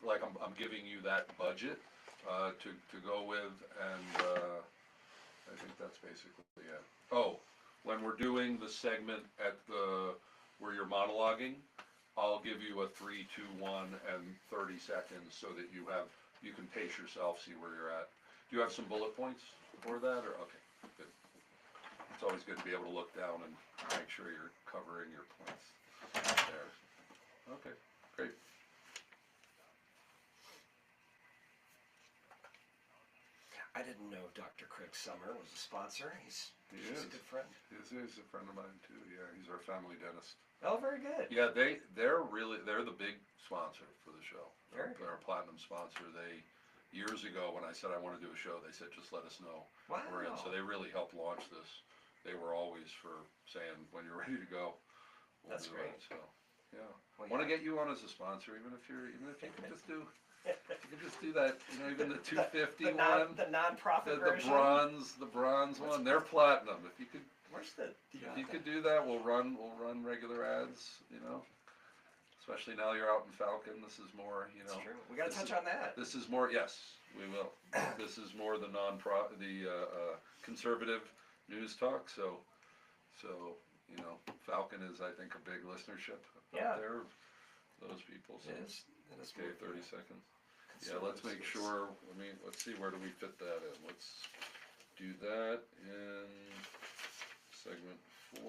like I'm giving you that budget, to go with, and, I think that's basically it. Oh, when we're doing the segment at where you're monologuing, I'll give you a 3, 2, 1, and 30 seconds so that you can pace yourself, see where you're at. Do you have some bullet points for that, or, okay, good. It's always good to be able to look down and make sure you're covering your points there. Okay, great. I didn't know Dr. Craig Summer was a sponsor. He's a good friend. He's a friend of mine too, yeah, he's our family dentist. Oh, very good. Yeah, they're the big sponsor for the show. Very They're a platinum sponsor. Years ago, when I said I want to do a show, they said, just let us know. Wow. We're in, so they really helped launch this. They were always for saying, when you're ready to go, we'll That's do great. it, so, yeah. Well, Want to yeah. get you on as a sponsor, even if you could just do, you could just do that, even the 250 one. The non-profit The version. the bronze one, they're platinum. If you could, Where's the? if you could do that, we'll run regular ads, Especially now you're out in Falcon, this is more, That's true. We got to touch on that. This is more, yes, we will. This is more the conservative news talk, so, Falcon is, I think, a big listenership Yeah. out there, those people, so. It is. Okay, 30 seconds. Yeah, let's make sure, let's see, where do we fit that in? Let's do that in segment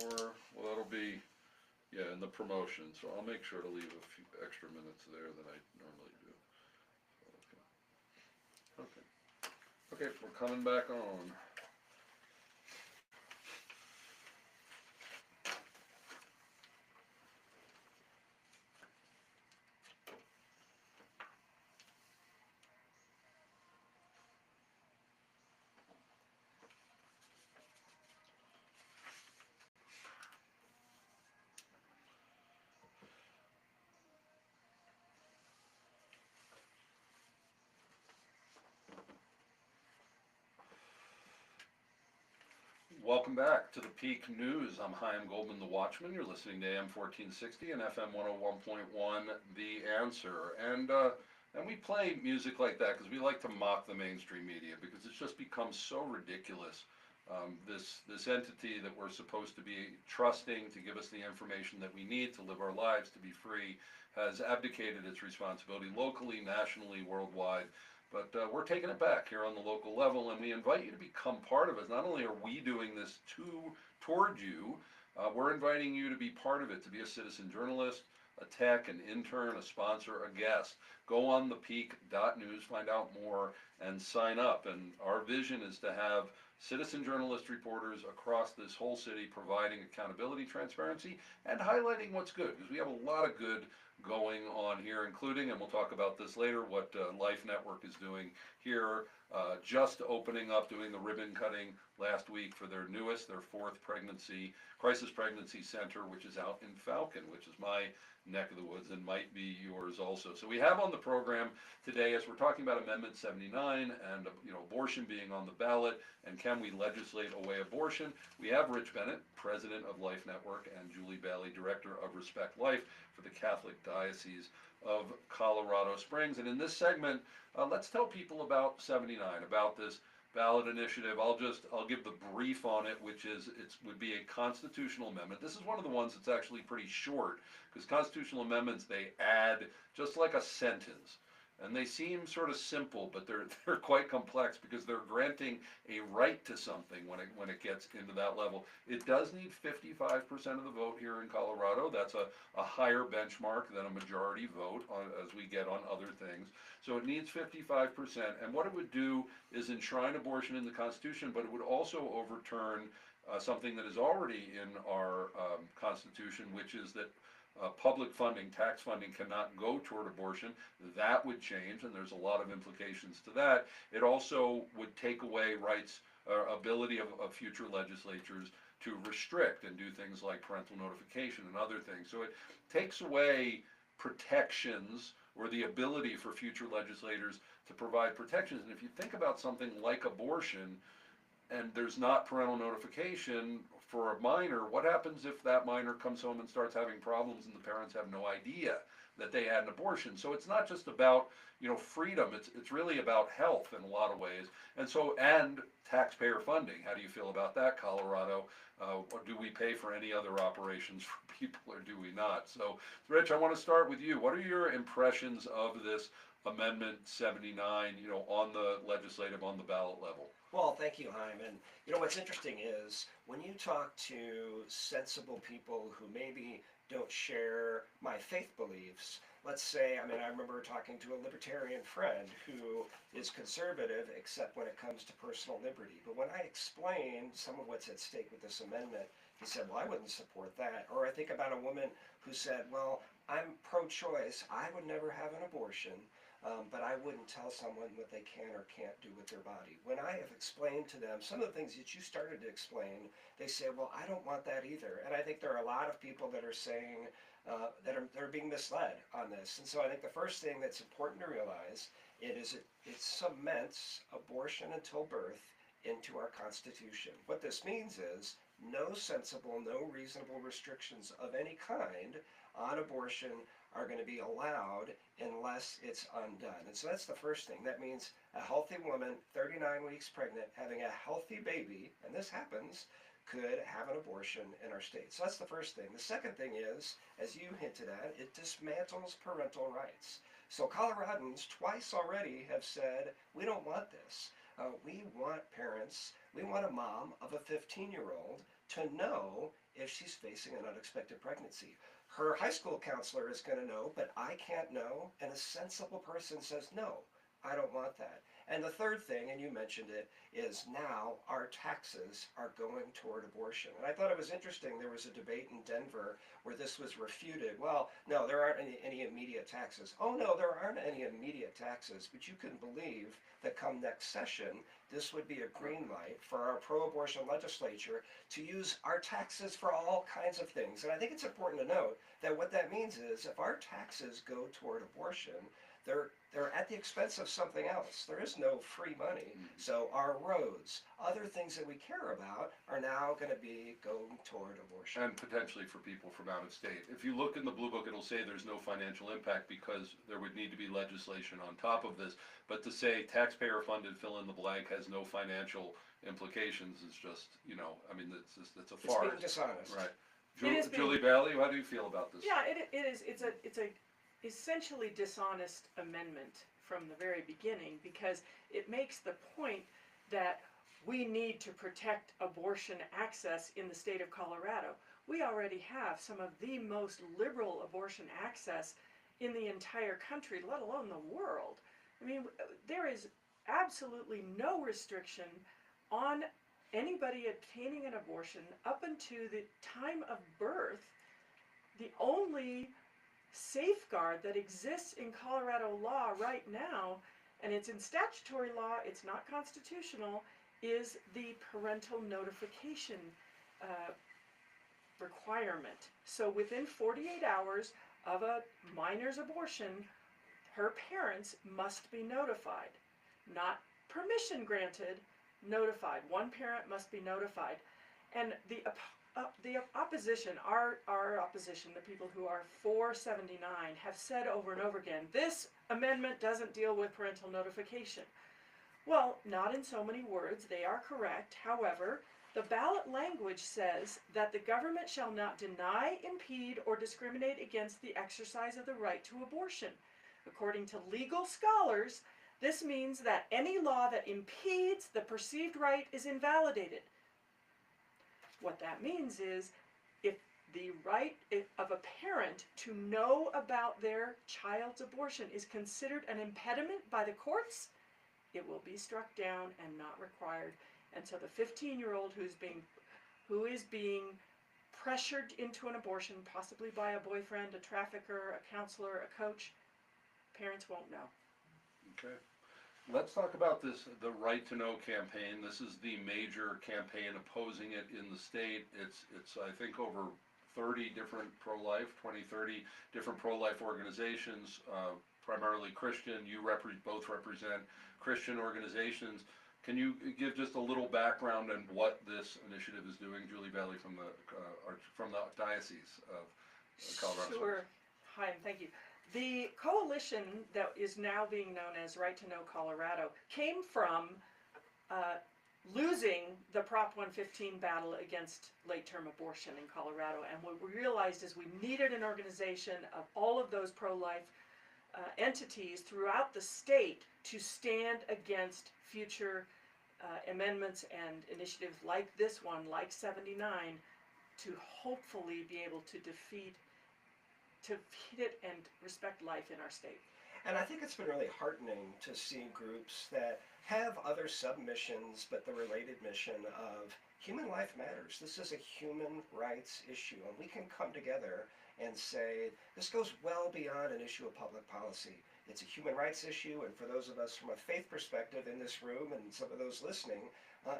4. Well, that'll be, in the promotion, so I'll make sure to leave a few extra minutes there than I normally do. Okay, we're coming back on. Welcome back to the Peak News. I'm Chaim Goldman, the Watchman. You're listening to AM 1460 and FM 101.1, The Answer. And we play music like that because we like to mock the mainstream media because it's just become so ridiculous. This entity that we're supposed to be trusting to give us the information that we need to live our lives, to be free, has abdicated its responsibility locally, nationally, worldwide. But we're taking it back here on the local level, and we invite you to become part of it. Not only are we doing this toward you, we're inviting you to be part of it, to be a citizen journalist, a tech, an intern, a sponsor, a guest. Go on thepeak.news, find out more, and sign up. And our vision is to have citizen journalist reporters across this whole city providing accountability, transparency, and highlighting what's good, because we have a lot of good going on here, including, and we'll talk about this later, what Life Network is doing here, just opening up, doing the ribbon cutting last week for their 4th crisis pregnancy center, which is out in Falcon, which is my neck of the woods and might be yours also. So we have on the program today, as we're talking about Amendment 79 and abortion being on the ballot, and can we legislate away abortion, we have Rich Bennett, president of Life Network, and Julie Bailey, director of Respect Life for the Catholic Diocese of Colorado Springs. And in this segment, let's tell people about 79, about this ballot initiative. I'll give the brief on it, which is would be a constitutional amendment. This is one of the ones that's actually pretty short, because constitutional amendments, they add just like a sentence. And they seem sort of simple, but they're quite complex because they're granting a right to something when it gets into that level. It does need 55% of the vote here in Colorado. That's a higher benchmark than a majority vote as we get on other things. So it needs 55%. And what it would do is enshrine abortion in the Constitution, but it would also overturn something that is already in our Constitution, which is that public funding, tax funding, cannot go toward abortion. That would change, and there's a lot of implications to that. It also would take away rights or ability of future legislatures to restrict and do things like parental notification and other things. So it takes away protections or the ability for future legislators to provide protections. And if you think about something like abortion, and there's not parental notification for a minor, what happens if that minor comes home and starts having problems and the parents have no idea that they had an abortion. So it's not just about, freedom. It's really about health in a lot of ways. And taxpayer funding. How do you feel about that, Colorado? Or do we pay for any other operations for people, or do we not? So, Rich, I want to start with you. What are your impressions of this Amendment 79, on the legislative, on the ballot level? Well, thank you, Chaim. And what's interesting is when you talk to sensible people who maybe don't share my faith beliefs. Let's say, I remember talking to a libertarian friend who is conservative, except when it comes to personal liberty. But when I explained some of what's at stake with this amendment, he said, well, I wouldn't support that. Or I think about a woman who said, well, I'm pro-choice. I would never have an abortion. But I wouldn't tell someone what they can or can't do with their body. When I have explained to them some of the things that you started to explain, they say, well, I don't want that either. And I think there are a lot of people that are saying that are being misled on this. And so I think the first thing that's important to realize it cements abortion until birth into our Constitution. What this means is no sensible, no reasonable restrictions of any kind on abortion are going to be allowed unless it's undone. And so that's the first thing. That means a healthy woman, 39 weeks pregnant, having a healthy baby, and this happens, could have an abortion in our state. So that's the first thing. The second thing is, as you hinted at, it dismantles parental rights. So Coloradans twice already have said, we don't want this. We want parents, we want a mom of a 15-year-old to know if she's facing an unexpected pregnancy. Her high school counselor is going to know, but I can't know, and a sensible person says, no, I don't want that. And the third thing, and you mentioned it, is now our taxes are going toward abortion. And I thought it was interesting, there was a debate in Denver where this was refuted. Well, no, there aren't any immediate taxes. Oh no, there aren't any immediate taxes, but you can believe that come next session, this would be a green light for our pro-abortion legislature to use our taxes for all kinds of things. And I think it's important to note that what that means is if our taxes go toward abortion, they're at the expense of something else. There is no free money. So our roads, other things that we care about are now going to be going toward abortion. And potentially for people from out of state. If you look in the Blue Book, it'll say there's no financial impact because there would need to be legislation on top of this. But to say taxpayer funded fill in the blank has no financial implications is just, it's a farce. It's being dishonest. Right. Julie Bailey, how do you feel about this? Yeah, it is. It's a essentially dishonest amendment from the very beginning because it makes the point that we need to protect abortion access in the state of Colorado. We already have some of the most liberal abortion access in the entire country, let alone the world. There is absolutely no restriction on anybody obtaining an abortion up until the time of birth. The only safeguard that exists in Colorado law right now, and it's in statutory law, it's not constitutional, is the parental notification requirement. So within 48 hours of a minor's abortion, her parents must be notified. Not permission granted, notified. One parent must be notified. And the opposition, our opposition, the people who are for 79, have said over and over again, this amendment doesn't deal with parental notification. Well, not in so many words, they are correct. However, the ballot language says that the government shall not deny, impede, or discriminate against the exercise of the right to abortion. According to legal scholars, this means that any law that impedes the perceived right is invalidated. What that means is if the right of a parent to know about their child's abortion is considered an impediment by the courts, it will be struck down and not required. And so the 15-year-old who is being pressured into an abortion, possibly by a boyfriend, a trafficker, a counselor, a coach, parents won't know. Okay. Let's talk about the Right to Know campaign. This is the major campaign opposing it in the state. It's I think over 30 different pro-life, 30 different pro-life organizations, primarily Christian. You both represent Christian organizations. Can you give just a little background on what this initiative is doing, Julie Bailey from the Diocese of Colorado? Sure. Hi, and thank you. The coalition that is now being known as Right to Know Colorado came from losing the Prop 115 battle against late-term abortion in Colorado. And what we realized is we needed an organization of all of those pro-life entities throughout the state to stand against future amendments and initiatives like this one, like 79, to hopefully be able to defeat it and respect life in our state. And I think it's been really heartening to see groups that have other submissions, but the related mission of human life matters. This is a human rights issue, and we can come together and say this goes well beyond an issue of public policy. It's a human rights issue, and for those of us from a faith perspective in this room and some of those listening,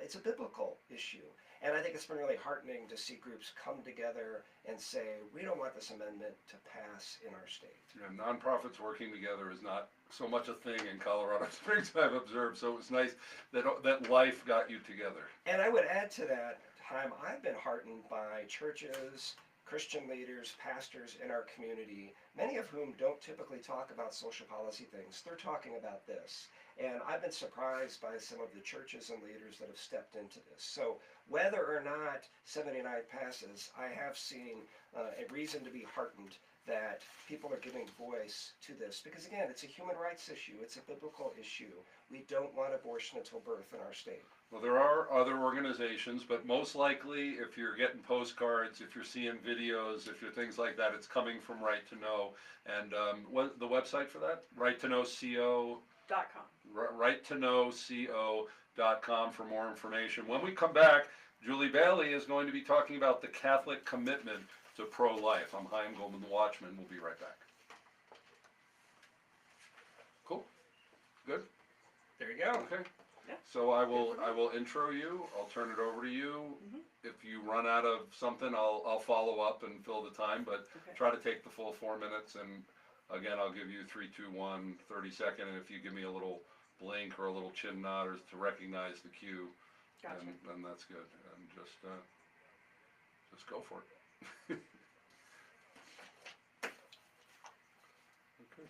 it's a biblical issue. And I think it's been really heartening to see groups come together and say, we don't want this amendment to pass in our state. Yeah, nonprofits working together is not so much a thing in Colorado Springs, I've observed, so it was nice that life got you together. And I would add to that, Chaim, I've been heartened by churches, Christian leaders, pastors in our community, many of whom don't typically talk about social policy things. They're talking about this. And I've been surprised by some of the churches and leaders that have stepped into this. So whether or not 79 passes, I have seen a reason to be heartened that people are giving voice to this. Because again, it's a human rights issue. It's a biblical issue. We don't want abortion until birth in our state. Well, there are other organizations, but most likely if you're getting postcards, if you're seeing videos, if you're things like that, it's coming from Right to Know. And what the website for that? Right to Know CO. RightToKnowCO.com for more information. When we come back, Julie Bailey is going to be talking about the Catholic commitment to pro-life. I'm Chaim Goldman, the Watchman. We'll be right back. Cool? Good? There you go. Okay. Yeah. So I will intro you. I'll turn it over to you. Mhm. If you run out of something, I'll follow up and fill the time, but Okay. try to take the full 4 minutes. And again, I'll give you 3, 2, 1, 30 second, and if you give me a little blink or a little chin nod or to recognize the cue, Gotcha. then that's good. And just go for it. Okay.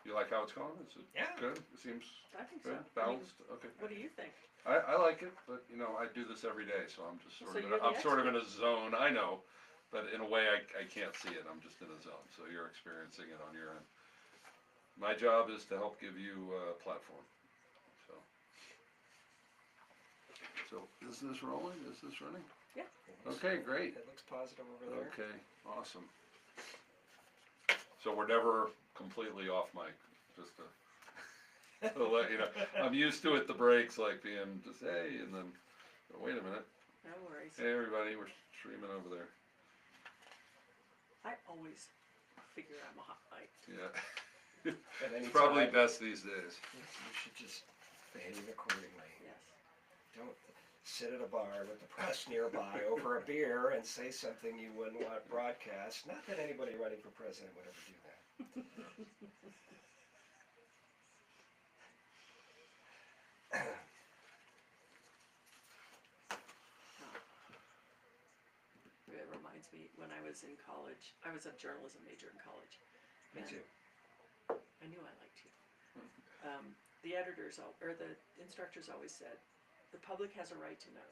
You like how it's going? Is it Yeah. good? It seems I think good, so. balanced. Okay. What do you think? I like it, but you know I do this every day, so I'm just So sort of you're the I'm sort of in a zone. I know, but in a way I can't see it. I'm just in a zone. So you're experiencing it on your end. My job is to help give you a platform. So is this rolling? Is this running? Yeah. Okay, great. It looks positive over there. Okay, awesome. So we're never completely off mic, just to let you know. I'm used to it, the breaks, like being just, hey, and then, oh, wait a minute. No worries. Hey, everybody, we're streaming over there. I always figure I'm a hot mic. Yeah. At any It's probably time, best these days. you should just behave accordingly. Yes. Don't sit at a bar with the press nearby over a beer and say something you wouldn't want broadcast. Not that anybody running for president would ever do that. It reminds me, when I was in college, I was a journalism major in college. Me and too. I knew I liked you. The editors, or the instructors always said, the public has a right to know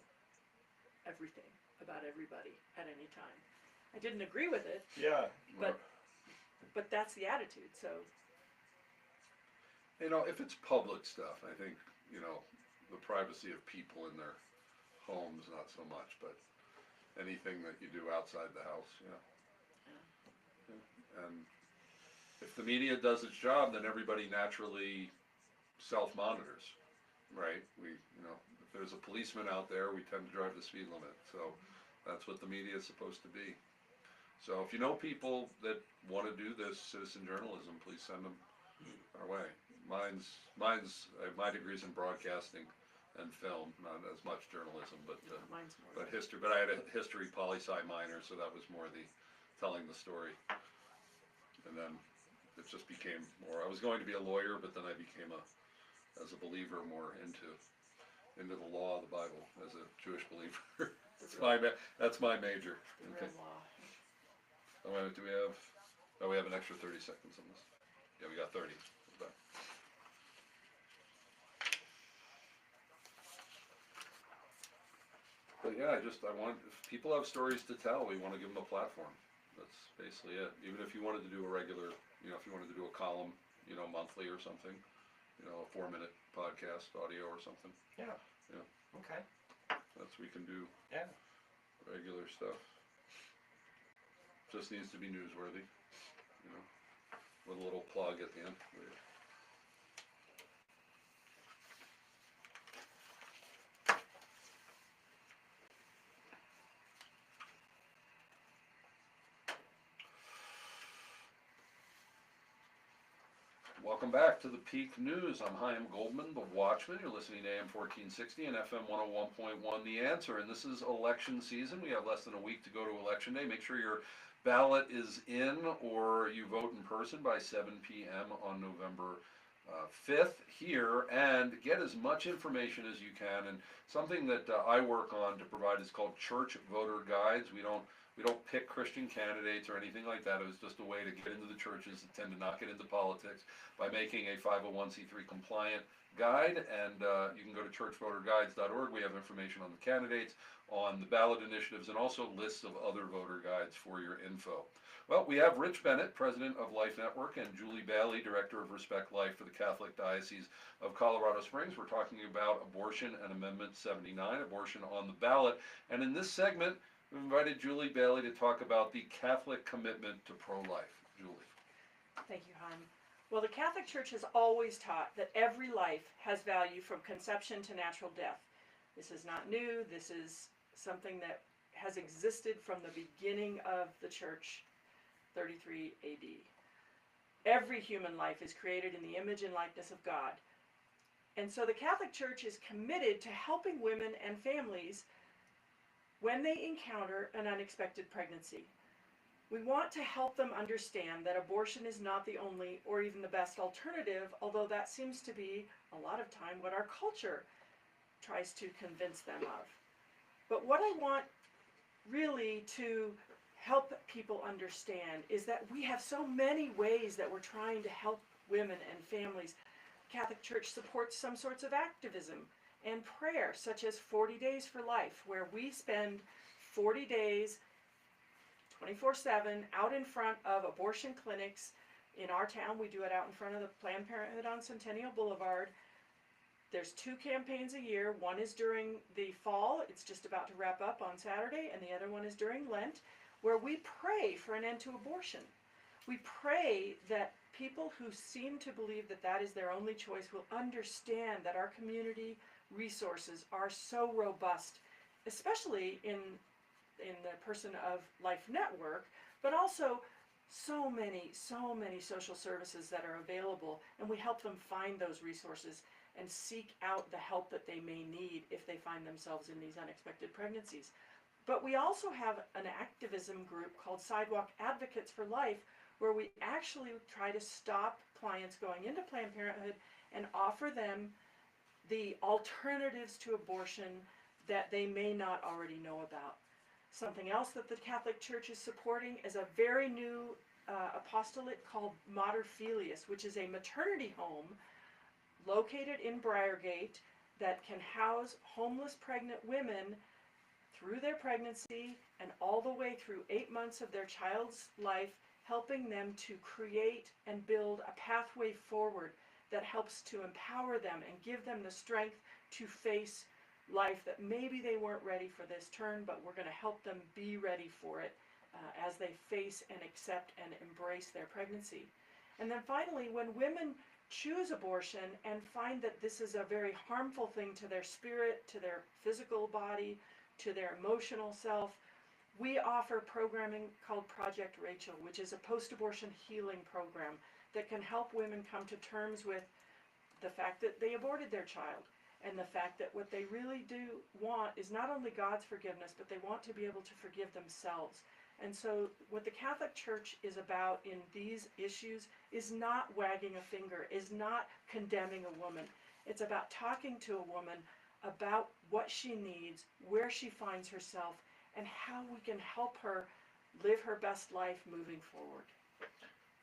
everything about everybody at any time. I didn't agree with it, Yeah. but that's the attitude, so, You know, if it's public stuff, I think, you know, the privacy of people in their homes, not so much, but anything that you do outside the house, yeah. And if the media does its job, then everybody naturally self-monitors, right? You know, if there's a policeman out there, we tend to drive the speed limit, so that's what the media is supposed to be. So if you know people that want to do this citizen journalism, please send them our way. My degree's in broadcasting and film, not as much journalism, but mine's more. history. But I had a history poli-sci minor, so that was more the telling the story. And then it just became more. I was going to be a lawyer, but then I became as a believer, more into the law of the Bible as a Jewish believer. That's my major. The Okay. real law. Do we have Oh, we have an extra 30 seconds on this. Yeah, we got 30. Okay. But yeah, I want, if people have stories to tell, we want to give them a platform. That's basically it. Even if you wanted to do a regular, if you wanted to do a column, monthly or something, a 4-minute podcast audio or something. Yeah. Yeah. Okay. We can do Yeah. regular stuff. Just needs to be newsworthy, with a little plug at the end. Welcome back to the Peak News. I'm Chaim Goldman, the Watchman. You're listening to AM 1460 and FM 101.1 The Answer. And this is election season. We have less than a week to go to Election Day. Make sure your ballot is in or you vote in person by 7 p.m. on November 5th here, and get as much information as you can. And something that I work on to provide is called church voter guides. We don't pick Christian candidates or anything like that. It was just a way to get into the churches that tend to not get into politics by making a 501c3 compliant guide. And you can go to churchvoterguides.org. We have information on the candidates, on the ballot initiatives, and also lists of other voter guides for your info. Well, we have Rich Bennett, president of Life Network, and Julie Bailey, director of Respect Life for the Catholic Diocese of Colorado Springs. We're talking about abortion and Amendment 79, abortion on the ballot. And in this segment, we've invited Julie Bailey to talk about the Catholic commitment to pro-life. Julie. Thank you, Chaim. Well, the Catholic Church has always taught that every life has value from conception to natural death. This is not new. This is something that has existed from the beginning of the Church, 33 AD. Every human life is created in the image and likeness of God. And so the Catholic Church is committed to helping women and families when they encounter an unexpected pregnancy. We want to help them understand that abortion is not the only or even the best alternative, although that seems to be a lot of time what our culture tries to convince them of. But what I want really to help people understand is that we have so many ways that we're trying to help women and families. The Catholic Church supports some sorts of activism and prayer, such as 40 Days for Life, where we spend 40 days 24/7 out in front of abortion clinics in our town. We do it out in front of the Planned Parenthood on Centennial Boulevard. There's 2 campaigns a year. One is during the fall, it's just about to wrap up on Saturday, and the other one is during Lent, where we pray for an end to abortion. We pray that people who seem to believe that that is their only choice will understand that our community resources are so robust, especially in the person of Life Network, but also so many social services that are available, and we help them find those resources and seek out the help that they may need if they find themselves in these unexpected pregnancies. But we also have an activism group called Sidewalk Advocates for Life, where we actually try to stop clients going into Planned Parenthood and offer them the alternatives to abortion that they may not already know about. Something else that the Catholic Church is supporting is a very new apostolate called Mater Filius, which is a maternity home located in Briargate that can house homeless pregnant women through their pregnancy and all the way through 8 months of their child's life, helping them to create and build a pathway forward that helps to empower them and give them the strength to face life that maybe they weren't ready for this turn, but we're going to help them be ready for it as they face and accept and embrace their pregnancy. And then finally, when women choose abortion and find that this is a very harmful thing to their spirit, to their physical body, to their emotional self, we offer programming called Project Rachel, which is a post-abortion healing program that can help women come to terms with the fact that they aborted their child, and the fact that what they really do want is not only God's forgiveness, but they want to be able to forgive themselves. And so what the Catholic Church is about in these issues is not wagging a finger, is not condemning a woman. It's about talking to a woman about what she needs, where she finds herself, and how we can help her live her best life moving forward.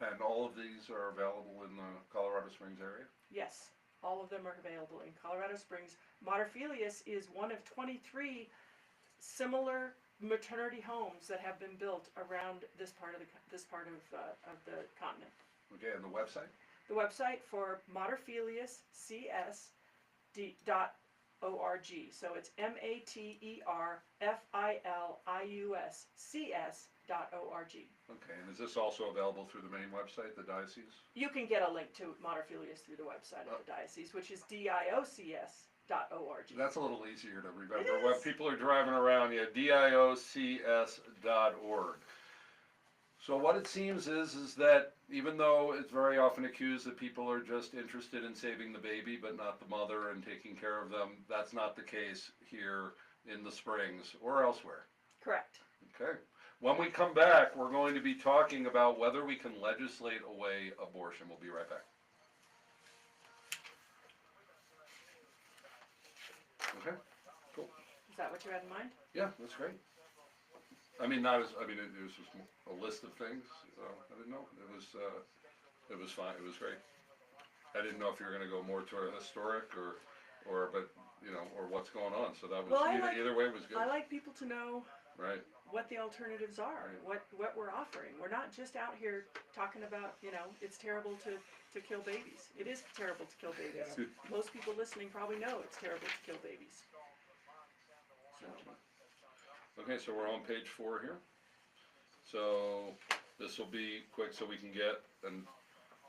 And all of these are available in the Colorado Springs area? Yes, all of them are available in Colorado Springs. Mater Filius is one of 23 similar maternity homes that have been built around this part of the continent. Okay, and the website? The website for Mater Filius CS.org. So it's MATERFILIUS CS.org. Okay, and is this also available through the main website, the diocese? You can get a link to Mater Filius through the website of the diocese, which is DIOCS.org. That's a little easier to remember. It When is. people are driving around, yeah, DIOCS.org. So what it seems is that even though it's very often accused that people are just interested in saving the baby but not the mother and taking care of them, that's not the case here in the Springs or elsewhere. Correct. Okay. When we come back, we're going to be talking about whether we can legislate away abortion. We'll be right back. Okay. Cool. Is that what you had in mind? Yeah, that's great. I mean, not as, I mean, it was just a list of things, I didn't know, it was fine, it was great. I didn't know if you were gonna go more toward historic but, you know, or what's going on, so that was, Well, either way was good, I like people to know right? what the alternatives are, Right. what we're offering. We're not just out here talking about, it's terrible to kill babies. It is terrible to kill babies. Yeah. Most people listening probably know it's terrible to kill babies. So, Okay, so we're on page 4 here. So this will be quick so we can get and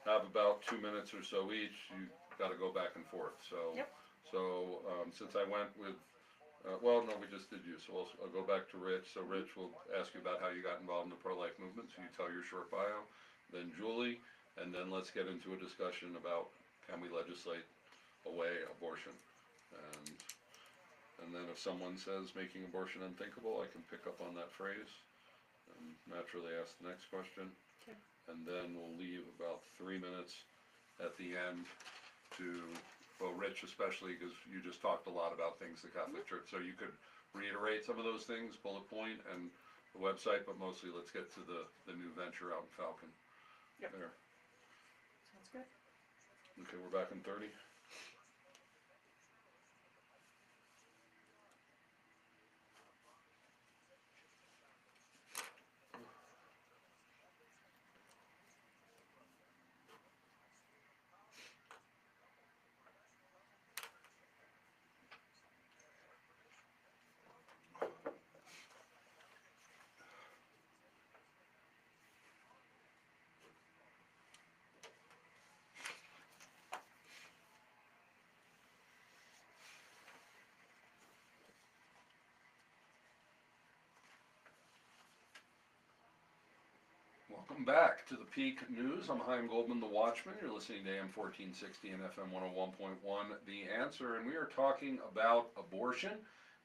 have about 2 minutes or so each. You gotta go back and forth, so. Yep. So, since I went with, well, no, we just did you, so I'll go back to Rich. So Rich will ask you about how you got involved in the pro-life movement, so you tell your short bio. Then Julie, and then let's get into a discussion about can we legislate away abortion? And then if someone says making abortion unthinkable, I can pick up on that phrase and naturally ask the next question. Okay. And then we'll leave about 3 minutes at the end to, well, Rich especially, because you just talked a lot about things the Catholic Church, so you could reiterate some of those things, bullet point, and the website, but mostly let's get to the new venture out in Falcon. Yep. There. sounds good. Okay, we're back in 30. Welcome back to the Peak News. I'm Chaim Goldman, the Watchman. You're listening to AM 1460 and FM 101.1, The Answer, and we are talking about abortion.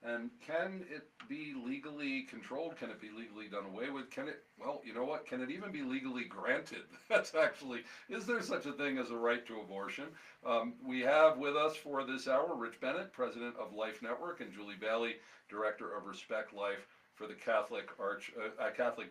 And can it be legally controlled? Can it be legally done away with? Can it, well, you know what? Can it even be legally granted? That's actually, is there such a thing as a right to abortion? We have with us for this hour Rich Bennett, president of Life Network, and Julie Bailey, director of Respect Life for the Catholic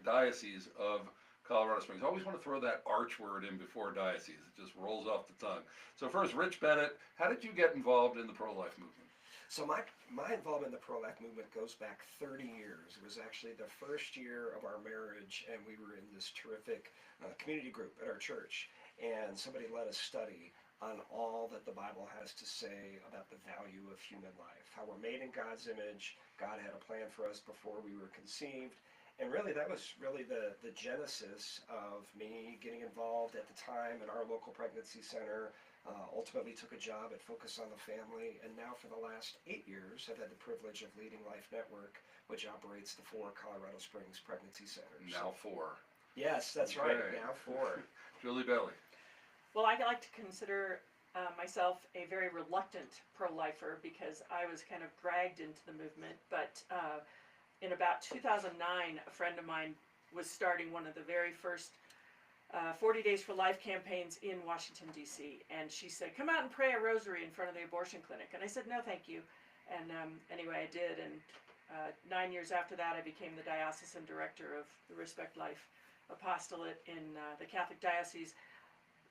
Diocese of Colorado Springs. I always want to throw that arch word in before diocese. It just rolls off the tongue. So first, Rich Bennett, how did you get involved in the pro-life movement? So my involvement in the pro-life movement goes back 30 years. It was actually the first year of our marriage, and we were in this terrific community group at our church. And somebody let us study on all that the Bible has to say about the value of human life, how we're made in God's image. God had a plan for us before we were conceived. And really, that was really the genesis of me getting involved at the time in our local pregnancy center. Ultimately took a job at Focus on the Family, and now for the last 8 years I've had the privilege of leading Life Network, which operates the 4 Colorado Springs pregnancy centers. Now 4. Yes, that's right, Okay. now 4. Julie Bailey. Well, I like to consider myself a very reluctant pro-lifer because I was kind of dragged into the movement, but in about 2009, a friend of mine was starting one of the very first 40 Days for Life campaigns in Washington, D.C. And she said, come out and pray a rosary in front of the abortion clinic. And I said, no, thank you. And anyway, I did. And 9 years after that, I became the diocesan director of the Respect Life apostolate in the Catholic Diocese.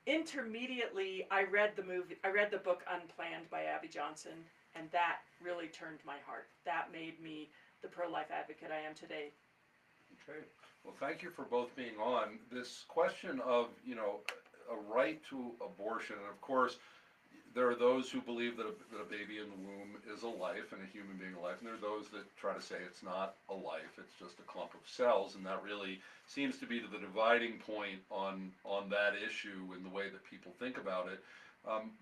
Intermediately, I read the book Unplanned by Abby Johnson, and that really turned my heart. That made me the pro-life advocate I am today. Okay, well, thank you for both being on. This question of, a right to abortion, and of course, there are those who believe that a baby in the womb is a life and a human being alive, and there are those that try to say it's not a life, it's just a clump of cells, and that really seems to be the dividing point on that issue in the way that people think about it.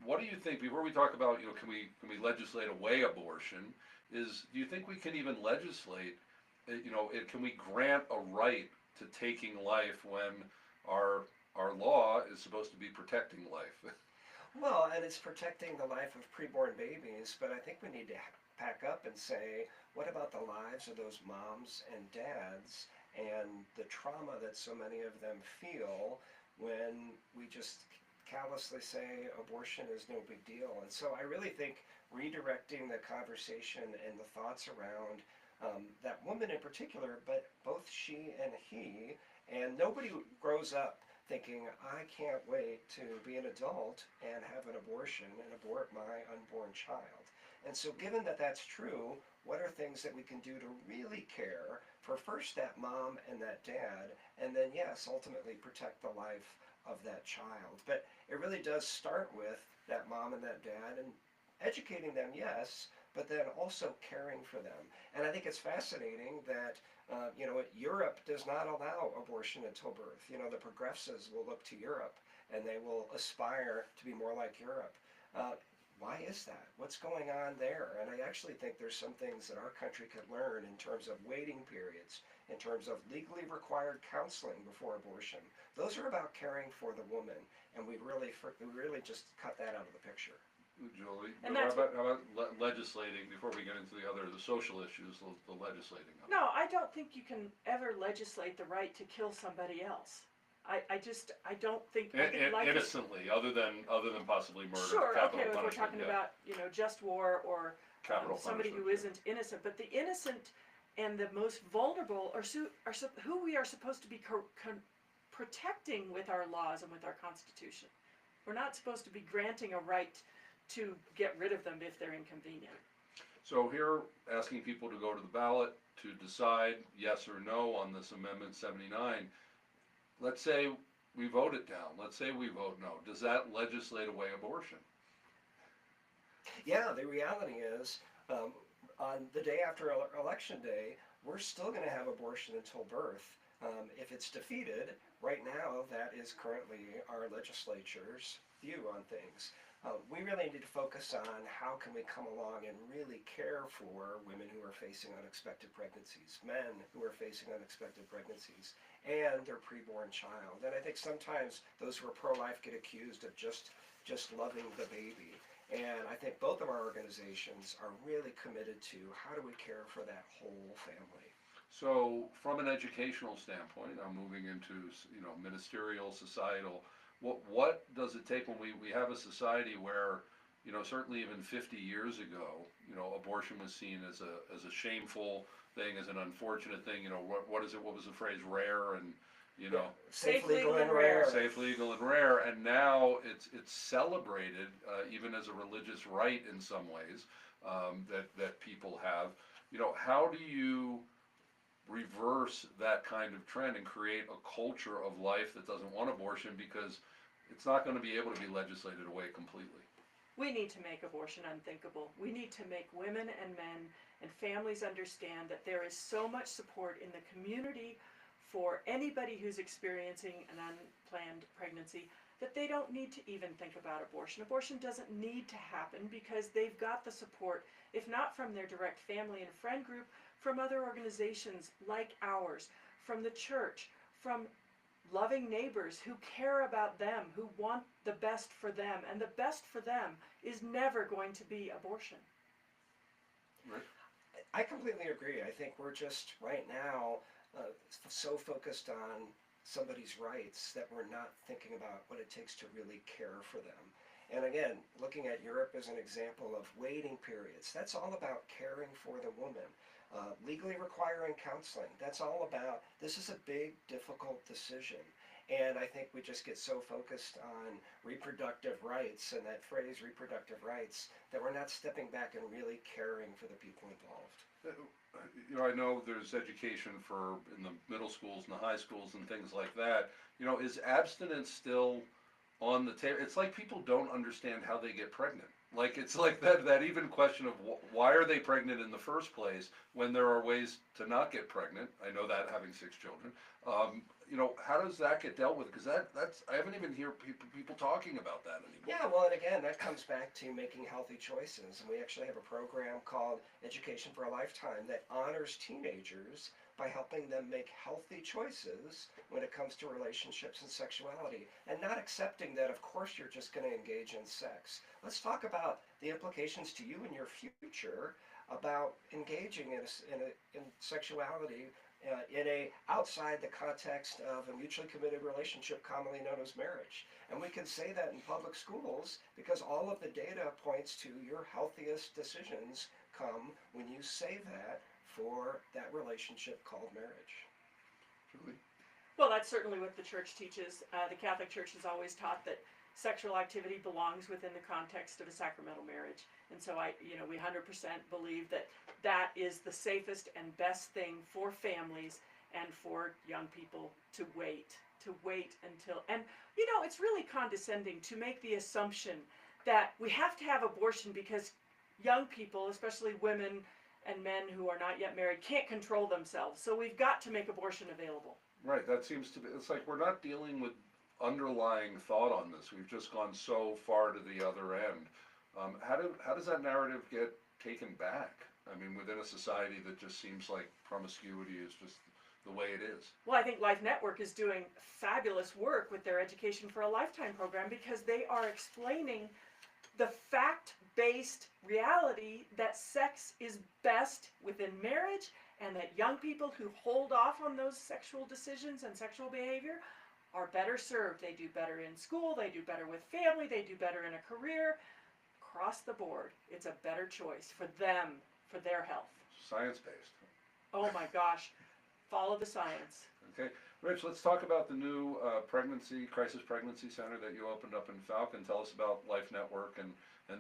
What do you think, before we talk about, can we legislate away abortion, do you think we can even legislate, can we grant a right to taking life when our law is supposed to be protecting life? Well, and it's protecting the life of preborn babies, but I think we need to pack up and say, what about the lives of those moms and dads and the trauma that so many of them feel when we just callously say abortion is no big deal? And so I really think redirecting the conversation and the thoughts around that woman in particular, but both she and he, and nobody grows up thinking, I can't wait to be an adult and have an abortion and abort my unborn child. And so given that that's true, what are things that we can do to really care for first that mom and that dad, and then yes, ultimately protect the life of that child. But it really does start with that mom and that dad and educating them, yes, but then also caring for them. And I think it's fascinating that Europe does not allow abortion until birth. The progressives will look to Europe and they will aspire to be more like Europe. Why is that? What's going on there? And I actually think there's some things that our country could learn in terms of waiting periods, in terms of legally required counseling before abortion. Those are about caring for the woman, and we really just cut that out of the picture. Julie, And how that's about legislating, before we get into the social issues, the legislating of it? No, I don't think you can ever legislate the right to kill somebody else. I don't think. I think life is, Innocently, other than possibly murder, sure, capital okay, if we're punishment, talking yeah. about just war or Capital somebody who punishment, isn't innocent, but the innocent and the most vulnerable are who we are supposed to be protecting with our laws and with our Constitution. We're not supposed to be granting a right to get rid of them if they're inconvenient. So here, asking people to go to the ballot to decide yes or no on this Amendment 79. Let's say we vote it down. Let's say we vote no. Does that legislate away abortion? Yeah, the reality is, on the day after election day, we're still going to have abortion until birth. If it's defeated, right now that is currently our legislature's view on things. We really need to focus on how can we come along and really care for women who are facing unexpected pregnancies, men who are facing unexpected pregnancies, and their preborn child. And I think sometimes those who are pro-life get accused of just loving the baby. And I think both of our organizations are really committed to how do we care for that whole family. So from an educational standpoint, I'm moving into, ministerial, societal, what does it take when we have a society where, certainly even 50 years ago, abortion was seen as a shameful thing, as an unfortunate thing, what is it, what was the phrase, rare and, Safe, legal, and rare. safe, legal, and rare, and now it's celebrated even as a religious right in some ways, that people have. How do you reverse that kind of trend and create a culture of life that doesn't want abortion, because it's not going to be able to be legislated away completely? We need to make abortion unthinkable. We need to make women and men and families understand that there is so much support in the community for anybody who's experiencing an unplanned pregnancy that they don't need to even think about abortion. Abortion doesn't need to happen because they've got the support, if not from their direct family and friend group, from other organizations like ours, from the church, from loving neighbors who care about them, who want the best for them, and the best for them is never going to be abortion. Right. I completely agree. I think we're just right now so focused on somebody's rights that we're not thinking about what it takes to really care for them. And again, looking at Europe as an example of waiting periods, that's all about caring for the woman. legally requiring counseling. That's all about, this is a big, difficult decision. And I think we just get so focused on reproductive rights and that phrase reproductive rights that we're not stepping back and really caring for the people involved. You know, I know there's education for in the middle schools and the high schools and things like that. You know, is abstinence still on the table? It's like people don't understand how they get pregnant. Like it's like that even question of why are they pregnant in the first place when there are ways to not get pregnant. I know that having 6 children. You know, how does that get dealt with? Because that's I haven't even heard people talking about that anymore. Yeah, well, and again, that comes back to making healthy choices. And we actually have a program called Education for a Lifetime that honors teenagers by helping them make healthy choices when it comes to relationships and sexuality, and not accepting that, of course, you're just going to engage in sex. Let's talk about the implications to you and your future about engaging in sexuality in a outside the context of a mutually committed relationship commonly known as marriage. And we can say that in public schools because all of the data points to your healthiest decisions come when you say that for that relationship called marriage. Julie? Well, that's certainly what the church teaches. The Catholic Church has always taught that sexual activity belongs within the context of a sacramental marriage. And so we 100% believe that that is the safest and best thing for families and for young people to wait until, and it's really condescending to make the assumption that we have to have abortion because young people, especially women and men who are not yet married, can't control themselves. So we've got to make abortion available. Right, that seems to be, it's like we're not dealing with underlying thought on this. We've just gone so far to the other end. How does that narrative get taken back? I mean, within a society that just seems like promiscuity is just the way it is. Well, I think Life Network is doing fabulous work with their Education for a Lifetime program because they are explaining the fact-based reality that sex is best within marriage, and that young people who hold off on those sexual decisions and sexual behavior are better served. They do better in school, they do better with family, they do better in a career. Across the board, it's a better choice for them, for their health. Science-based. Oh my gosh, follow the science. Okay, Rich, let's talk about the new crisis pregnancy center that you opened up in Falcon. Tell us about Life Network and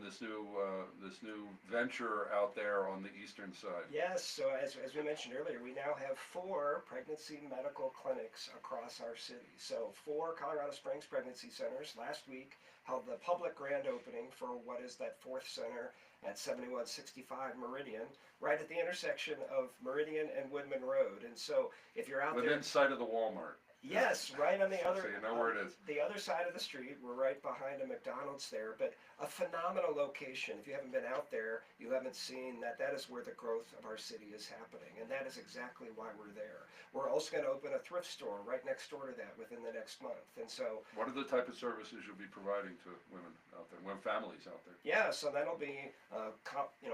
this new venture out there on the eastern side. Yes, so as we mentioned earlier, we now have 4 pregnancy medical clinics across our city. So 4 Colorado Springs pregnancy centers last week held the public grand opening for what is that 4th center at 7165 Meridian, right at the intersection of Meridian and Woodman Road. And so if you're out there... Within sight of the Walmart. Yes, right on the other. So you know where it is. The other side of the street. We're right behind a McDonald's there, but a phenomenal location. If you haven't been out there, you haven't seen that. That is where the growth of our city is happening, and that is exactly why we're there. We're also going to open a thrift store right next door to that within the next month, and so. What are the type of services you'll be providing to women out there, families out there? Yeah, so that'll be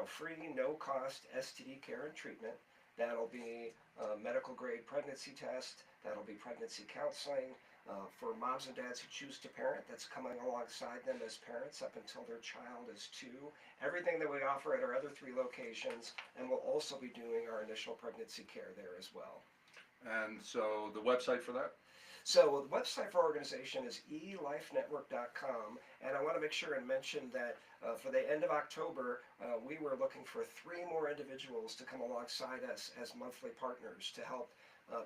free, no cost STD care and treatment. That'll be a medical grade pregnancy test. That'll be pregnancy counseling for moms and dads who choose to parent. That's coming alongside them as parents up until their child is 2. Everything that we offer at our other 3 locations, and we'll also be doing our initial pregnancy care there as well. And so the website for that? So the website for our organization is elifenetwork.com, and I want to make sure and mention that for the end of October, we were looking for 3 more individuals to come alongside us as monthly partners to help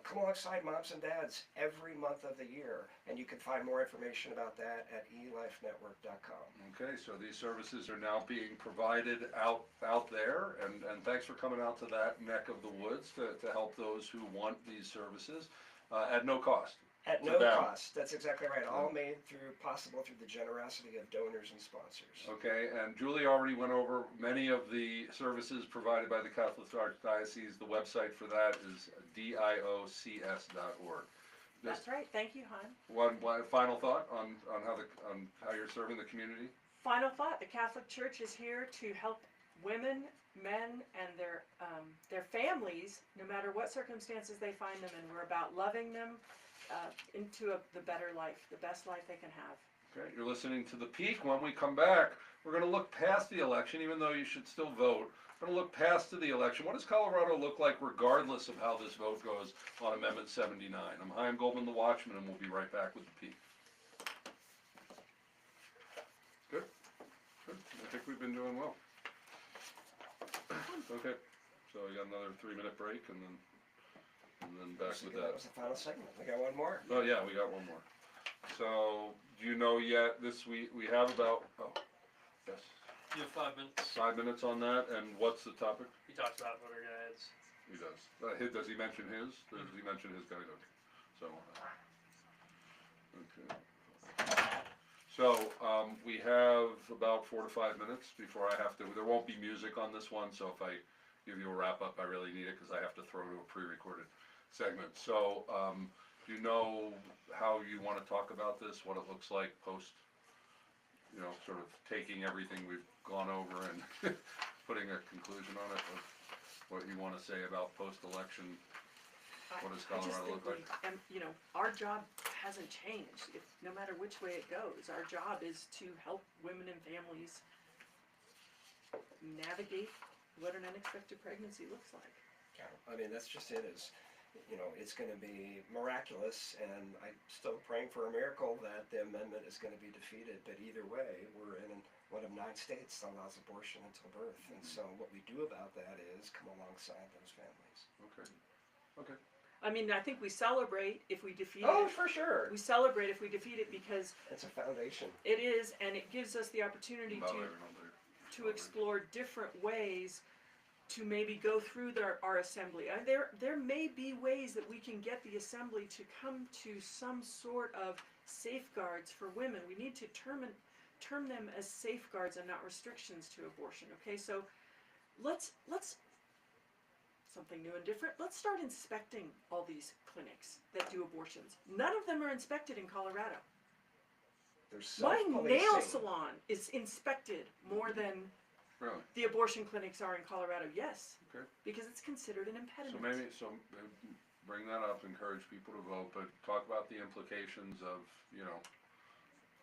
come alongside moms and dads every month of the year, and you can find more information about that at elifenetwork.com. Okay, so these services are now being provided out there, and thanks for coming out to that neck of the woods to help those who want these services at no cost. At no cost. That's exactly right. All made possible through the generosity of donors and sponsors. Okay, and Julie already went over many of the services provided by the Catholic Archdiocese. The website for that is diocs.org. That's right. Thank you, hon. One final thought on how you're serving the community. Final thought: the Catholic Church is here to help women, men, and their families, no matter what circumstances they find them in. We're about loving them into the better life, the best life they can have. Okay, you're listening to The Peak. When we come back, we're gonna look past the election, even though you should still vote. We're gonna look past to the election. What does Colorado look like regardless of how this vote goes on Amendment 79? I'm Chaim Goldman, the Watchman, and we'll be right back with The Peak. Good, good. I think we've been doing well. Okay, so we got another 3-minute break and then back with That that. was the final segment. We got one more. Oh, yeah, we got one more. So, do you know yet this week, we have about, oh, yes, You have 5 minutes. 5 minutes on that, and what's the topic? He talks about voter guides. He does. Does he mention his? Does he mention his guide? Okay. So, okay. So, we have about 4 to 5 minutes before I have to, there won't be music on this one, so if I give you a wrap up, I really need it, cause I have to throw to a pre-recorded segment. So, do you know how you wanna talk about this, what it looks like post, you know, sort of taking everything we've gone over and putting a conclusion on it, of what you wanna say about post-election? What does I just Colorado think look like? and, you know, our job hasn't changed, no matter which way it goes. Our job is to help women and families navigate what an unexpected pregnancy looks like. Yeah, I mean, that's just it, is, you know, it's gonna be miraculous, and I'm still praying for a miracle that the amendment is gonna be defeated, but either way, we're in one of 9 states that allows abortion until birth, and so what we do about that is come alongside those families. Okay, okay. I mean, I think we celebrate if we defeat Oh, it. for sure, We celebrate if we defeat it because it's a foundation. it is, and it gives us the opportunity About to everyone, explore different ways to maybe go through our assembly. There may be ways that we can get the assembly to come to some sort of safeguards for women. We need to term them as safeguards and not restrictions to abortion. Okay, so let's something new and different. Let's start inspecting all these clinics that do abortions. None of them are inspected in Colorado. There's My nail self-policing. salon is inspected more than Really? the abortion clinics are in Colorado, yes. Okay. Because it's considered an impediment. So bring that up, encourage people to vote, but talk about the implications of, you know,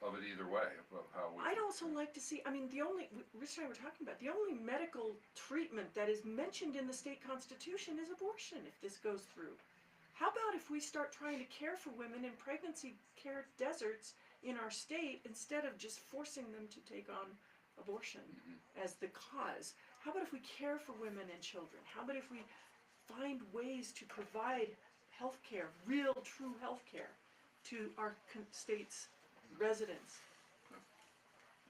of it either way, of how we. I'd also like to see, I mean, Rich and I were talking about, the only medical treatment that is mentioned in the state constitution is abortion, if this goes through. How about if we start trying to care for women in pregnancy care deserts in our state instead of just forcing them to take on abortion as the cause? How about if we care for women and children? How about if we find ways to provide health care, real, true health care, to our state's residents?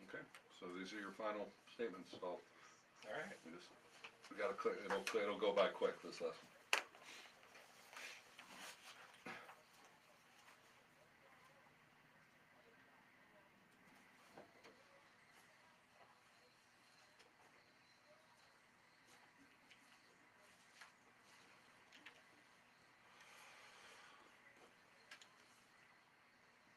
Okay, so these are your final statements, so All right. we gotta clear, it'll go by quick, this lesson.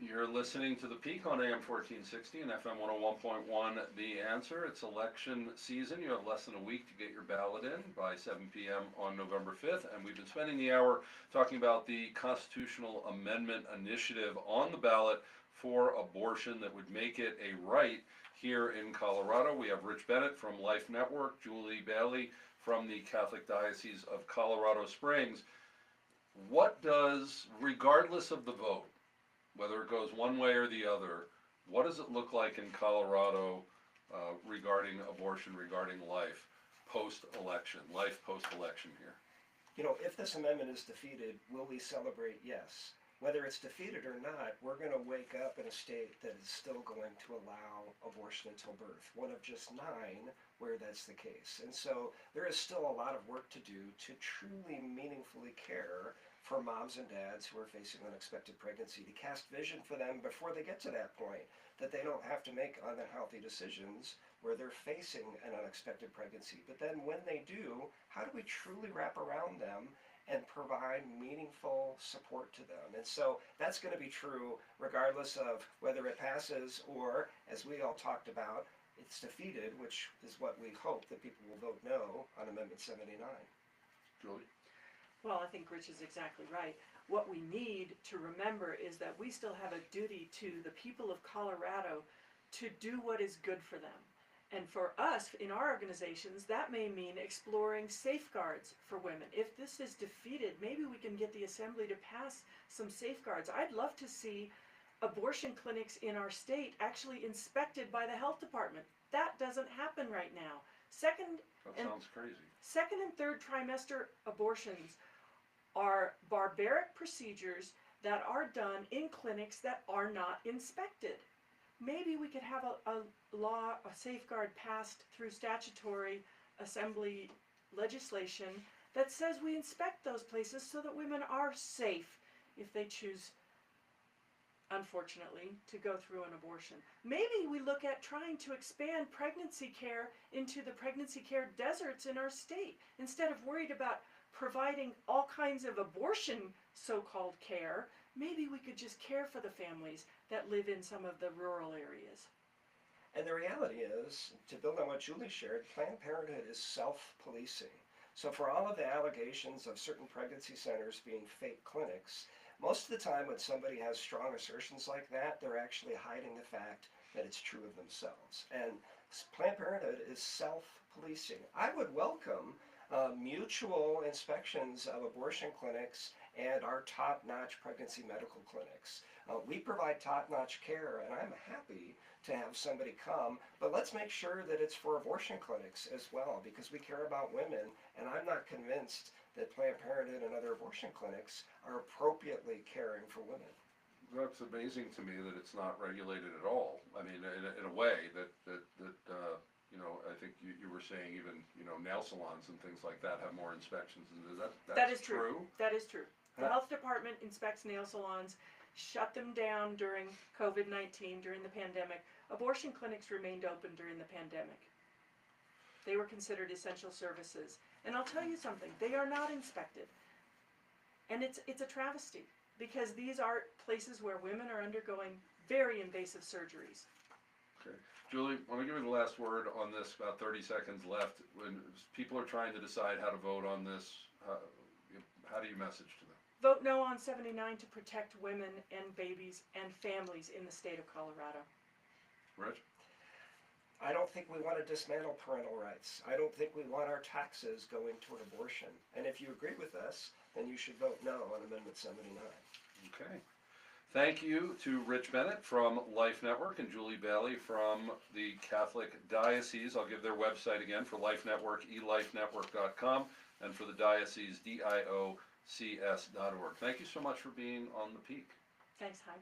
You're listening to The Peak on AM 1460 and FM 101.1 The Answer. It's election season. You have less than a week to get your ballot in by 7 p.m. on November 5th. And we've been spending the hour talking about the constitutional amendment initiative on the ballot for abortion that would make it a right here in Colorado. We have Rich Bennett from Life Network, Julie Bailey from the Catholic Diocese of Colorado Springs. What does, regardless of the vote, whether it goes one way or the other, what does it look like in Colorado regarding abortion, regarding life, post-election, life post-election here? You know, if this amendment is defeated, will we celebrate? Yes. Whether it's defeated or not, we're going to wake up in a state that is still going to allow abortion until birth. One of just 9 where that's the case. And so there is still a lot of work to do to truly meaningfully care for moms and dads who are facing unexpected pregnancy, to cast vision for them before they get to that point, that they don't have to make unhealthy decisions where they're facing an unexpected pregnancy. But then when they do, how do we truly wrap around them and provide meaningful support to them? And so that's going to be true regardless of whether it passes or, as we all talked about, it's defeated, which is what we hope that people will vote no on Amendment 79. Julie? Well, I think Rich is exactly right. What we need to remember is that we still have a duty to the people of Colorado to do what is good for them. And for us, in our organizations, that may mean exploring safeguards for women. If this is defeated, maybe we can get the assembly to pass some safeguards. I'd love to see abortion clinics in our state actually inspected by the health department. That doesn't happen right now. Second That and sounds crazy. Second and third trimester abortions are barbaric procedures that are done in clinics that are not inspected. Maybe we could have a law, a safeguard passed through statutory assembly legislation that says we inspect those places so that women are safe if they choose, unfortunately, to go through an abortion. Maybe we look at trying to expand pregnancy care into the pregnancy care deserts in our state instead of worried about providing all kinds of abortion so-called care. Maybe we could just care for the families that live in some of the rural areas. And the reality is, to build on what Julie shared, Planned Parenthood is self-policing. So for all of the allegations of certain pregnancy centers being fake clinics, most of the time when somebody has strong assertions like that, they're actually hiding the fact that it's true of themselves. And Planned Parenthood is self-policing. I would welcome mutual inspections of abortion clinics and our top-notch pregnancy medical clinics. We provide top-notch care, and I'm happy to have somebody come, but let's make sure that it's for abortion clinics as well, because we care about women, and I'm not convinced that Planned Parenthood and other abortion clinics are appropriately caring for women. That's amazing to me that it's not regulated at all. I mean, in a way that you know, I think you were saying even, you know, nail salons and things like that have more inspections. And that's That is true. That is true. The Huh? health department inspects nail salons, shut them down during COVID-19, during the pandemic. Abortion clinics remained open during the pandemic. They were considered essential services. And I'll tell you something, they are not inspected. And it's a travesty, because these are places where women are undergoing very invasive surgeries. Okay. Julie, let me give you the last word on this, about 30 seconds left. When people are trying to decide how to vote on this, how do you message to them? Vote no on 79 to protect women and babies and families in the state of Colorado. Rich? I don't think we want to dismantle parental rights. I don't think we want our taxes going toward abortion. And if you agree with us, then you should vote no on Amendment 79. Okay. Thank you to Rich Bennett from Life Network and Julie Bailey from the Catholic Diocese. I'll give their website again for Life Network, elifenetwork.com, and for the diocese, diocs.org. Thank you so much for being on the Peak. Thanks, Heim.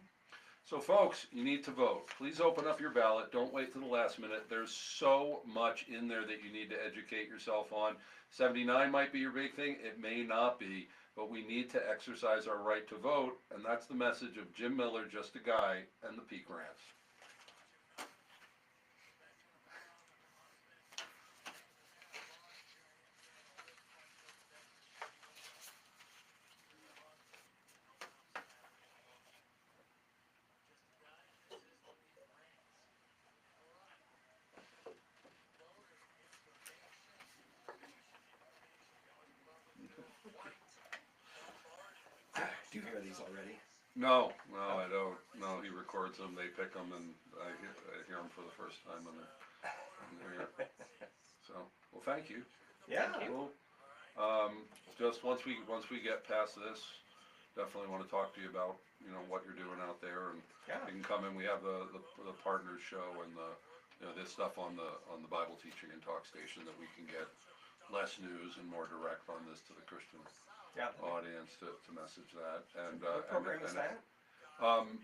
So folks, you need to vote. Please open up your ballot. Don't wait to the last minute. There's so much in there that you need to educate yourself on. 79 might be your big thing. It may not be, but we need to exercise our right to vote, and that's the message of Jim Miller, Just a Guy, and the Peak Rants. Do you hear these already? No, I don't. No, he records them, they pick them, and I hear them for the first time on there. So, well, thank you. Yeah. Thank you. Well, just once we get past this, definitely want to talk to you about, you know, what you're doing out there, and Yeah. you can come in. We have the partners show and the, you know, this stuff on the Bible teaching and talk station that we can get less news and more direct on this to the Christian Yeah. audience to message that. And What program is that?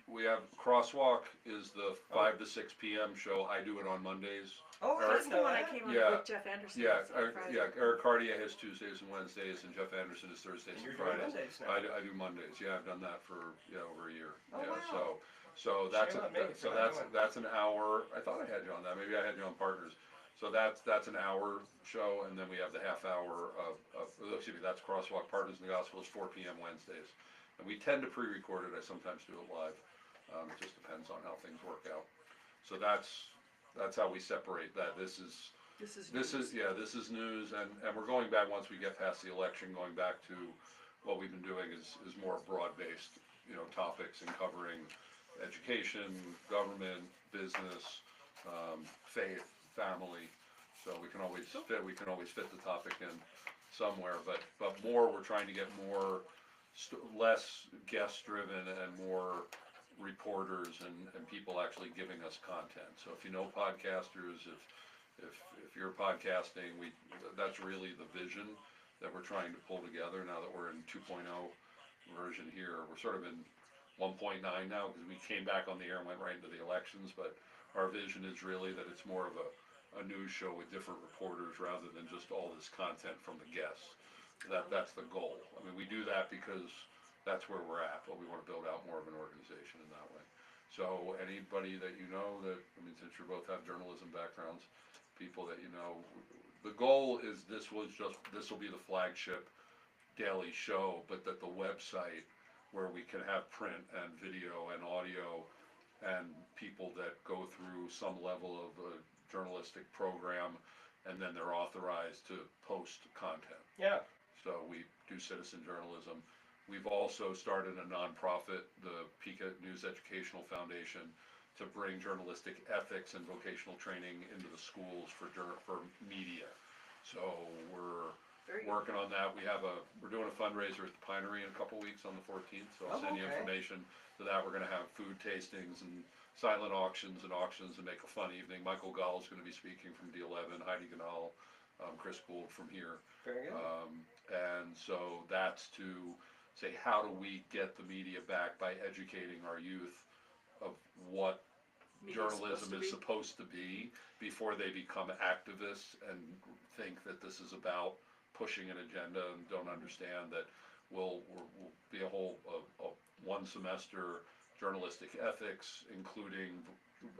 we have Crosswalk is the 5 to 6 p.m. show. I do it on Mondays. Oh, I That's didn't the know one I that. came on Yeah. with Jeff Anderson. Yeah, on Friday. Eric Cartier has Tuesdays and Wednesdays, and Jeff Anderson is Thursdays And and you're doing Fridays. Mondays now. I do Mondays. Yeah, I've done that for over a year. Oh, Yeah, wow. so that's Shame on me for not doing it. that's an hour. I thought I had you on that. Maybe I had you on Partners. So that's an hour show, and then we have the half hour of excuse me, that's Crosswalk Partners in the Gospel is 4 p.m. Wednesdays, and we tend to pre-record it. I sometimes do it live. It just depends on how things work out. So that's how we separate that. This is This is news, and we're going back once we get past the election, going back to what we've been doing is more broad-based, topics and covering education, government, business, faith, family. So we can always fit the topic in somewhere, but more, we're trying to get more, less guest-driven and more reporters and people actually giving us content. So if you know podcasters, if you're podcasting, that's really the vision that we're trying to pull together now that we're in 2.0 version here. We're sort of in 1.9 now because we came back on the air and went right into the elections, but our vision is really that it's more of a news show with different reporters rather than just all this content from the guests. That's the goal. I mean, we do that because that's where we're at, but we want to build out more of an organization in that way. So anybody that since you both have journalism backgrounds, people that the goal is this will be the flagship daily show, but that the website where we can have print and video and audio and people that go through some level of a journalistic program and then they're authorized to post content. Yeah. So we do citizen journalism. We've also started a nonprofit, the PICA News Educational Foundation, to bring journalistic ethics and vocational training into the schools for media. So we're Very good. working on that. We're doing a fundraiser at the Pinery in a couple weeks on the 14th, so I'll send you okay. information to that. We're gonna have food tastings and silent auctions and make a fun evening. Michael Gall is gonna be speaking from D11, Heidi Ganal, Chris Gould from here. Very good. And so that's to say, how do we get the media back by educating our youth of what Media's journalism is supposed to be before they become activists and think that this is about pushing an agenda and don't understand that we'll be a whole one semester journalistic ethics, including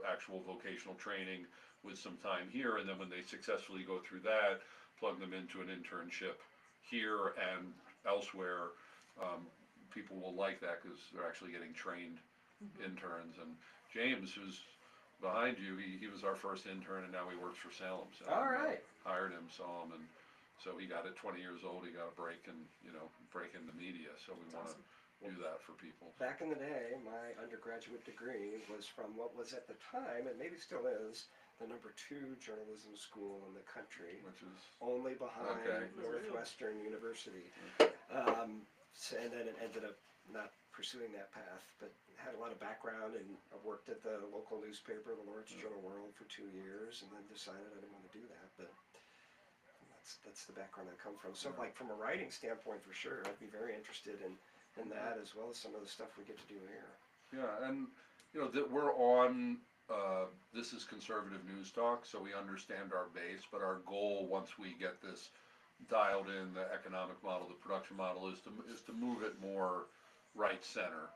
actual vocational training with some time here, and then when they successfully go through that, plug them into an internship here and elsewhere. People will like that because they're actually getting trained interns. And James, who's behind you, he was our first intern and now he works for Salem. So All right. hired him, saw him, and so he got it 20 years old, he got a break and break into media. So we want to do that for people. Back in the day, my undergraduate degree was from what was at the time, and maybe still is, the #2 journalism school in the country, Which is only behind Okay. Northwestern University. And then it ended up not pursuing that path, but had a lot of background, and I worked at the local newspaper, the Lawrence Journal World, for 2 years, and then decided I didn't want to do that. But that's the background I come from. So, like, from a writing standpoint, for sure, I'd be very interested in that, as well as some of the stuff we get to do here. Yeah, and that we're on. This is conservative news talk, so we understand our base. But our goal, once we get this dialed in, the economic model, the production model, is to move it more right center.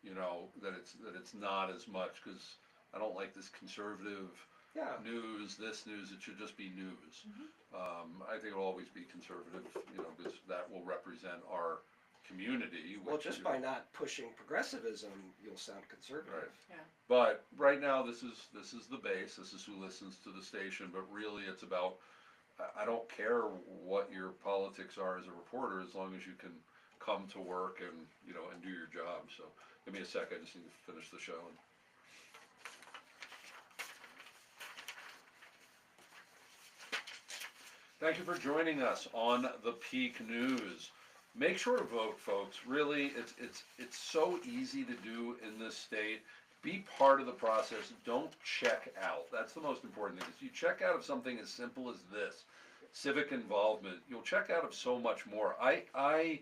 That it's not as much, because I don't like this conservative Yeah. news. It should just be news. I think it'll always be conservative. Because that will represent our community. Well, just by not pushing progressivism, you'll sound conservative. Yeah. But right now, this is the base. This is who listens to the station. But really, it's about, I don't care what your politics are as a reporter, as long as you can come to work and and do your job. So give me a sec. I just need to finish the show. Thank you for joining us on the Peak News. Make sure to vote, folks. Really, it's so easy to do in this state. Be part of the process. Don't check out. That's the most important thing. If you check out of something as simple as this, civic involvement, you'll check out of so much more. I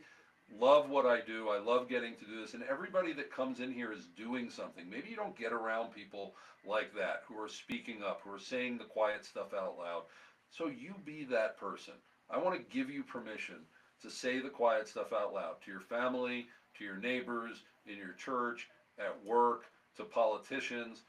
love what I do. I love getting to do this, and everybody that comes in here is doing something. Maybe you don't get around people like that who are speaking up, who are saying the quiet stuff out loud. So you be that person. I want to give you permission to say the quiet stuff out loud to your family, to your neighbors, in your church, at work, to politicians.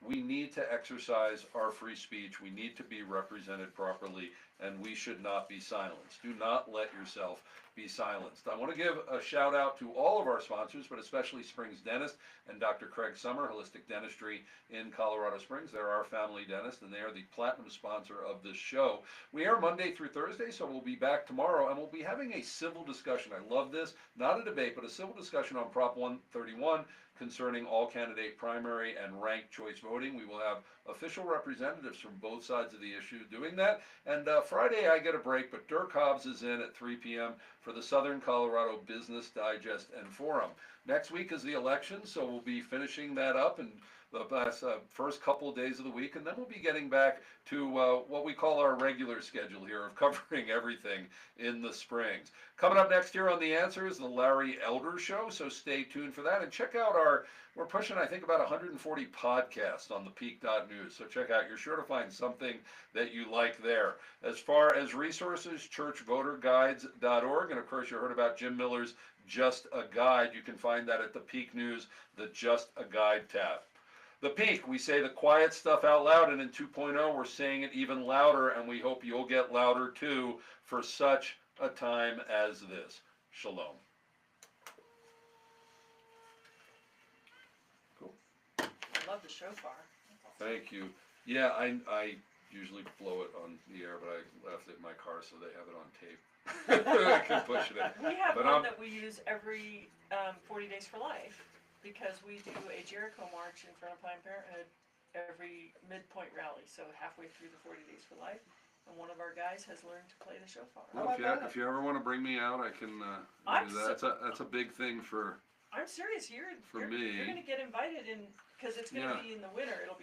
We need to exercise our free speech. We need to be represented properly, and we should not be silenced. Do not let yourself be silenced. I want to give a shout out to all of our sponsors, but especially Springs Dentist and Dr. Craig Summer, Holistic Dentistry in Colorado Springs. They're our family dentist, and they are the platinum sponsor of this show. We air Monday through Thursday, so we'll be back tomorrow, and we'll be having a civil discussion. I love this, not a debate, but a civil discussion on Prop 131 concerning all candidate primary and ranked choice voting. We will have official representatives from both sides of the issue doing that. And Friday I get a break, but Dirk Hobbs is in at 3 p.m. for the Southern Colorado Business Digest and Forum. Next week is the election, so we'll be finishing that up and the first couple of days of the week, and then we'll be getting back to what we call our regular schedule here of covering everything in the Springs. Coming up next here on The Answer is the Larry Elder Show, so stay tuned for that, and check out we're pushing, I think, about 140 podcasts on the Peak.News, so check out, you're sure to find something that you like there. As far as resources, churchvoterguides.org, and of course you heard about Jim Miller's Just a Guide. You can find that at the Peak News, the Just a Guide tab. The Peak, we say the quiet stuff out loud, and in 2.0 we're saying it even louder, and we hope you'll get louder too for such a time as this. Shalom. Cool. I love the shofar. Thank you. Yeah, I usually blow it on the air, but I left it in my car so they have it on tape. I can push it in. We have But one that we use every 40 Days for Life, because we do a Jericho March in front of Planned Parenthood every midpoint rally, so halfway through the 40 Days for Life, and one of our guys has learned to play the shofar. How about that? If you ever want to bring me out, I can I'm do that. That's a big thing for I'm serious, you're me. gonna get invited in, because it's gonna Yeah. be in the winter, it'll be